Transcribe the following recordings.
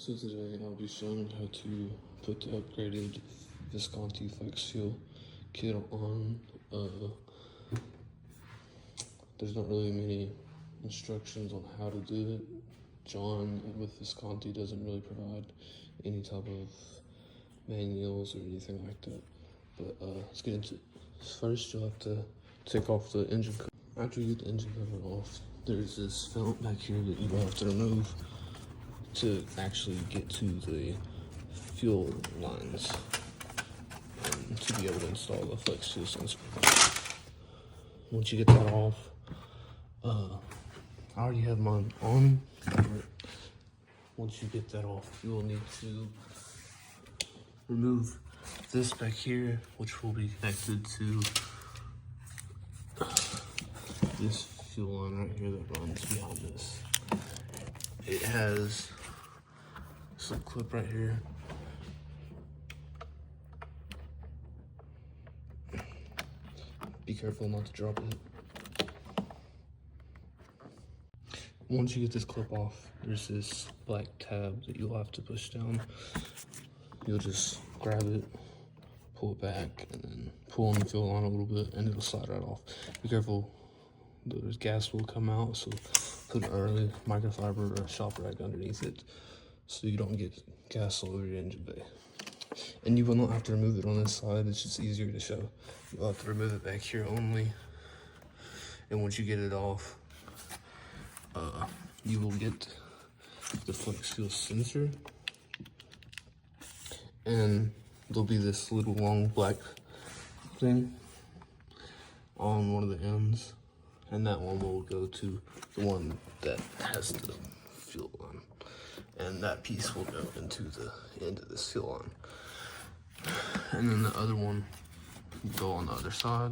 So today I'll be showing how to put the upgraded Visconti flex seal kit on. There's not really many instructions on how to do it. John with Visconti doesn't really provide any type of manuals or anything like that. But let's get into it. First, you'll have to take off the engine cover. After you get the engine cover off, there's this felt back here that you have to remove to actually get to the fuel lines and to be able to install the flex fuel sensor. Once you get that off, I already have mine on. Once you get that off, you will need to remove this back here, which will be connected to this fuel line right here that runs behind this. It has some clip right here. Be careful not to drop it. Once you get this clip off, there's this black tab that you'll have to push down. You'll just grab it, pull it back, and then pull on the fuel line a little bit, and it'll slide right off. Be careful, there's gas will come out, so put an early microfiber or a shop rag underneath it so you don't get gas all over your engine bay. And you will not have to remove it on this side, it's just easier to show. You'll have to remove it back here only. And once you get it off, you will get the flex fuel sensor. And there'll be this little long black thing on one of the ends. And that one will go to the one that has the fuel line. And that piece will go into the end of this fuel line. And then the other one will go on the other side.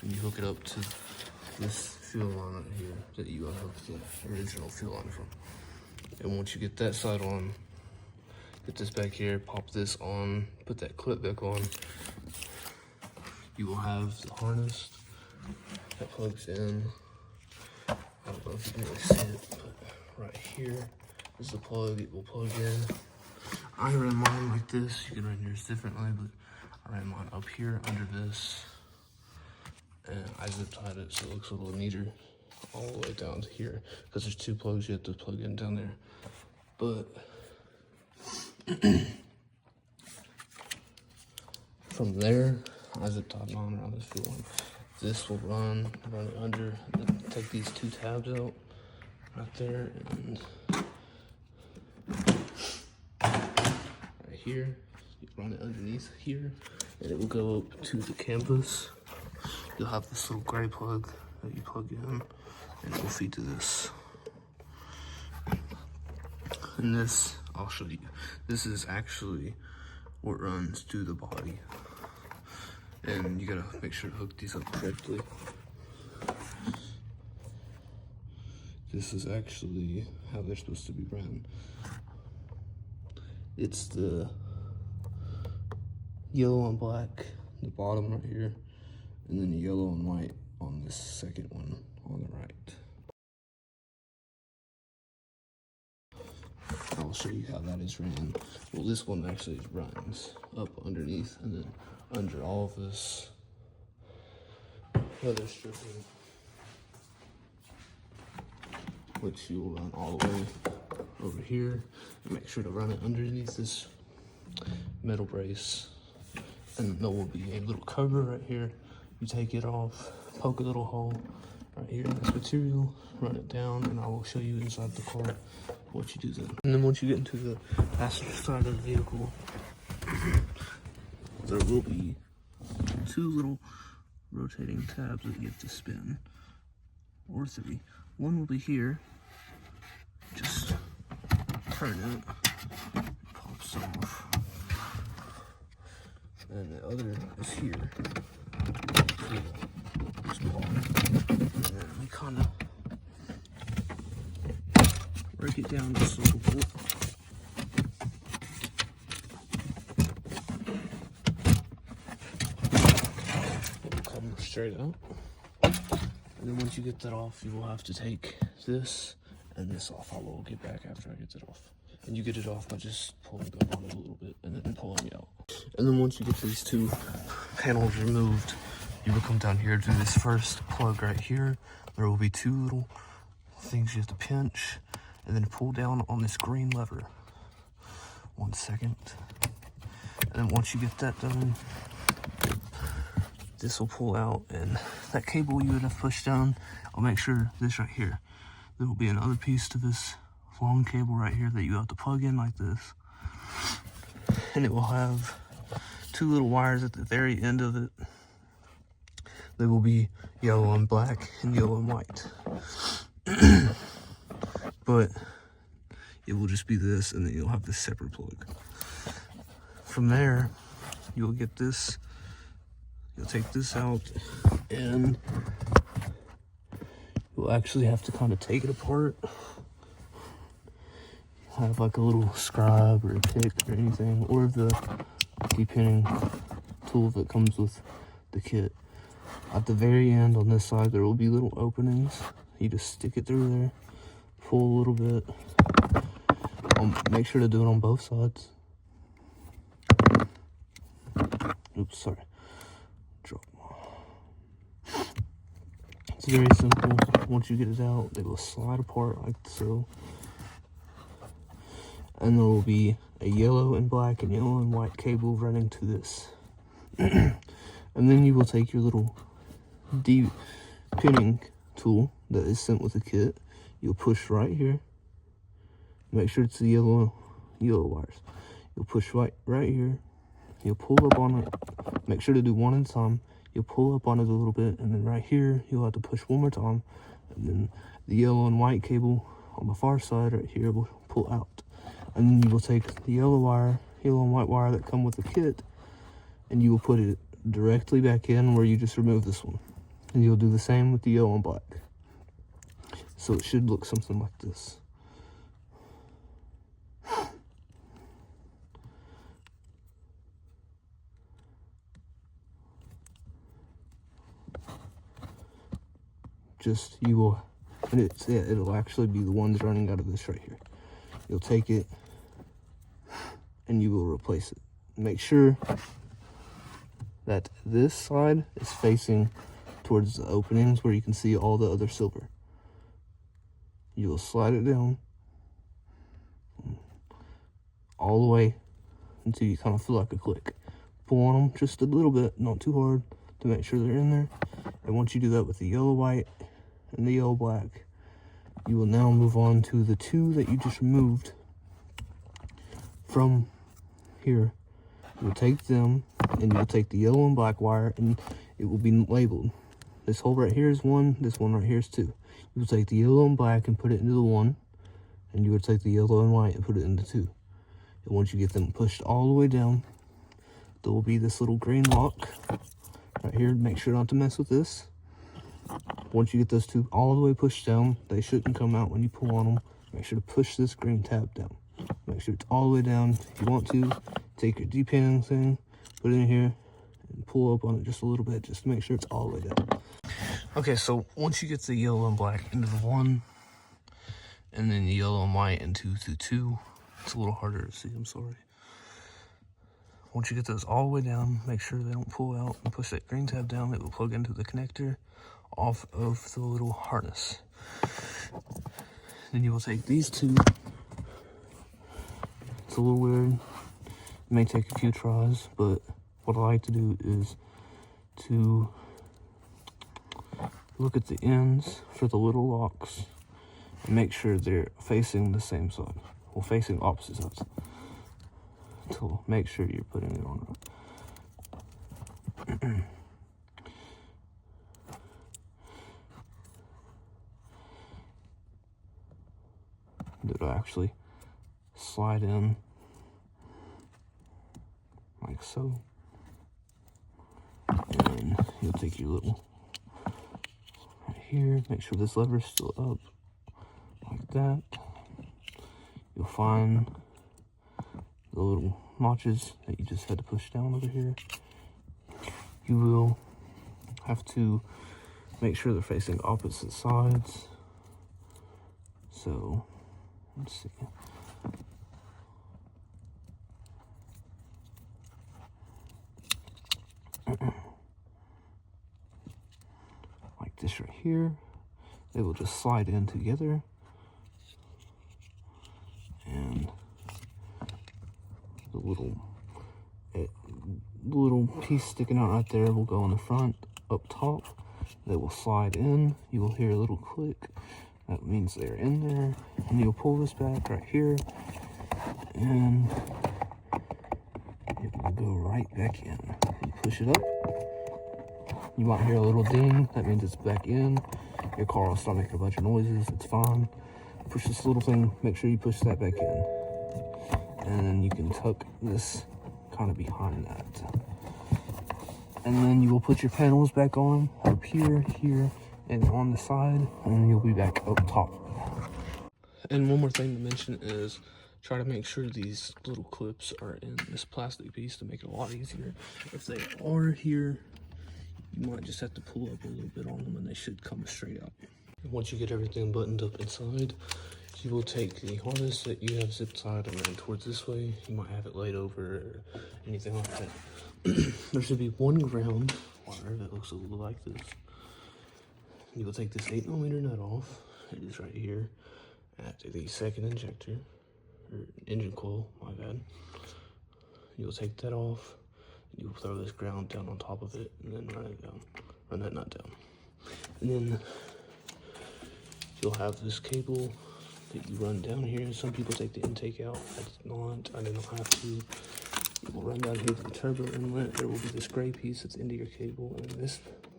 And you hook it up to this fuel line right here that you unhooked the original fuel line from. And once you get that side on, get this back here, pop this on, put that clip back on. You will have the harness that plugs in. I don't know if you can really see it, but right here is the plug. It will plug in. I ran mine like this. You can run yours differently, but I ran mine up here under this, and I zip tied it so it looks a little neater all the way down to here, because there's two plugs you have to plug in down there. But from there, I zip tied mine around this fuel line. This will run it under, and then take these two tabs out right there, and right here, you run it underneath here, and it will go up to the canvas. You'll have this little gray plug that you plug in, and it will feed to this. And this, I'll show you. This is actually what runs to the body. And you gotta make sure to hook these up correctly. This is actually how they're supposed to be ran. It's the yellow and black, the bottom right here, and then the yellow and white on this second one on the right. I'll show you how that is ran. Well, this one actually runs up underneath and then under all of this leather stripping, which you will run all the way over here. And make sure to run it underneath this metal brace. And there will be a little cover right here. You take it off, poke a little hole right here in this material, run it down, and I will show you inside the car what you do then. And then once you get into the passenger side of the vehicle, there will be two little rotating tabs that you have to spin, or three. One will be here, just turn it, pops off. And the other is here. And then we kind of break it down just a little bit. It'll come straight out. And then once you get that off, you will have to take this and this off. I will get back after I get that off. and you get it off by just pulling them on it a little bit and then pulling it out. And then once you get these two panels removed, you will come down here to this first plug right here. There will be two little things you have to pinch and then pull down on this green lever. 1 second. And then once you get that done, this will pull out, and that cable you would have pushed down, I'll make sure this right here, there will be another piece to this long cable right here that you have to plug in like this. And it will have two little wires at the very end of it. They will be yellow and black and yellow and white. But it will just be this, and then you'll have this separate plug. From there, you'll get this, you'll take this out, and you'll actually have to kind of take it apart. Have like a little scribe or a pick or anything, or the depinning tool that comes with the kit. At the very end on this side, there will be little openings. You just stick it through there, pull a little bit. Make sure to do it on both sides. Oops, sorry. Drop. It's very simple. Once you get it out, they will slide apart like so. And there will be a yellow and black and yellow and white cable running to this. And then you will take your little pinning tool that is sent with the kit. You'll push right here. Make sure it's the yellow wires. You'll push right here. You'll pull up on it. Make sure to do one at a time. You'll pull up on it a little bit, and then right here, you'll have to push one more time. And then the yellow and white cable on the far side right here will pull out. And then you will take the yellow and white wire that come with the kit, and you will put it directly back in where you just removed this one. And you'll do the same with the yellow and black. So it should look something like this. You will, and it'll actually be the ones running out of this right here. You'll take it and you will replace it. Make sure that this side is facing towards the openings where you can see all the other silver. You will slide it down all the way until you kind of feel like a click. Pull on them just a little bit, not too hard, to make sure they're in there. And once you do that with the yellow white and the yellow black, you will now move on to the two that you just removed from here. You'll take them and you'll take the yellow and black wire, and it will be labeled. This hole right here is 1, this one right here is 2. You will take the yellow and black and put it into the 1, and you will take the yellow and white and put it into 2. And once you get them pushed all the way down, there will be this little green lock right here. Make sure not to mess with this. Once you get those two all the way pushed down, they shouldn't come out when you pull on them. Make sure to push this green tab down. Make sure it's all the way down. If you want to, take your depinning thing, put it in here, and pull up on it just a little bit, just to make sure it's all the way down. Okay, so once you get the yellow and black into the 1, and then the yellow and white into the 2, it's a little harder to see, I'm sorry. Once you get those all the way down, make sure they don't pull out, and push that green tab down. It will plug into the connector off of the little harness. Then you will take these two. It's a little weird. It may take a few tries, but what I like to do is to look at the ends for the little locks and make sure they're facing the same side. Well, facing opposite sides. To make sure you're putting it on right. It'll actually slide in like so, and you'll take your little right here, make sure this lever is still up like that. You'll find the little notches that you just had to push down over here. You will have to make sure they're facing opposite sides. So let's see. this right here. They will just slide in together. And the little piece sticking out right there will go in the front up top. They will slide in. You will hear a little click. That means they're in there. And you'll pull this back right here, and it will go right back in. You push it up. You might hear a little ding. That means it's back in. Your car will start making a bunch of noises. It's fine. Push this little thing. Make sure you push that back in. And then you can tuck this kind of behind that. And then you will put your panels back on up here, here, and on the side, and you'll be back up top. And one more thing to mention is try to make sure these little clips are in this plastic piece to make it a lot easier. If they are here, you might just have to pull up a little bit on them and they should come straight out. And once you get everything buttoned up inside, you will take the harness that you have zip tied and ran towards this way. You might have it laid over or anything like that. There should be one ground wire that looks a little like this. You will take this 8mm nut off. It is right here at the second injector, or engine coil, my bad. You will take that off. You will throw this ground down on top of it and then run it down. Run that nut down. And then you'll have this cable that you run down here. Some people take the intake out. I did not. I did not have to. You will run down here to the turbo inlet. There will be this gray piece that's into your cable, and this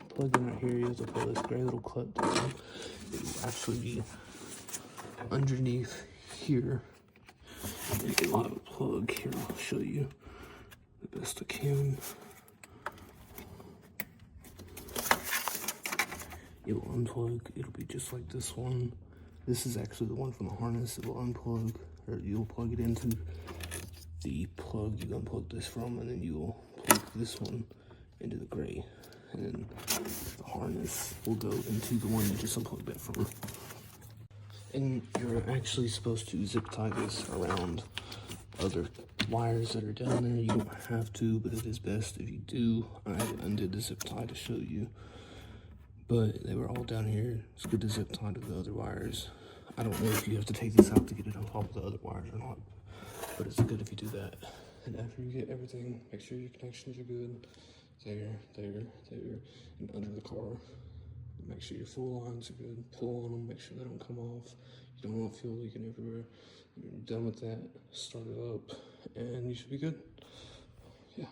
plug-in right here, you have to pull this gray little clip down. It will actually be underneath here. And you'll have a plug here. I'll show you the best I can. It will unplug. It'll be just like this one. This is actually the one from the harness. It will unplug, or you'll plug it into the plug you unplug this from, and then you will plug this one into the gray. And then the harness will go into the one you just unplugged that from. And you're actually supposed to zip tie this around other wires that are down there. You don't have to, but it is best if you do. I undid the zip tie to show you, but they were all down here. It's good to zip tie to the other wires. I don't know if you have to take this out to get it on top of the other wires or not, but it's good if you do that. And after you get everything, make sure your connections are good. There, and under the car. Make sure your fuel lines are good. Pull on them, make sure they don't come off. You don't want fuel leaking everywhere. When you're done with that, start it up, and you should be good. Yeah.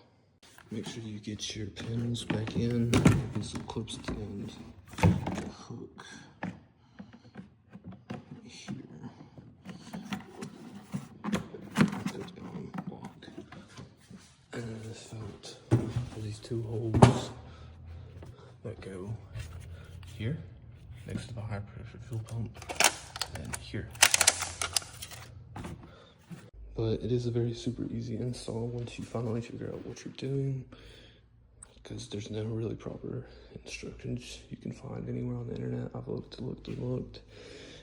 Make sure you get your panels back in. These little clips at the end. Hook here. Put down block. And then this felt for these two holes that go here, next to the high pressure fuel pump, and here. But it is a very super easy install once you finally figure out what you're doing, because there's no really proper instructions you can find anywhere on the internet. I've looked.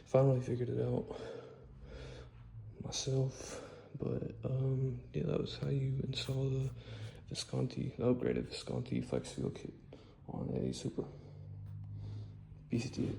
Finally figured it out myself. But yeah, that was how you install the Visconti, the upgraded Visconti flex fuel kit on a Supra B58.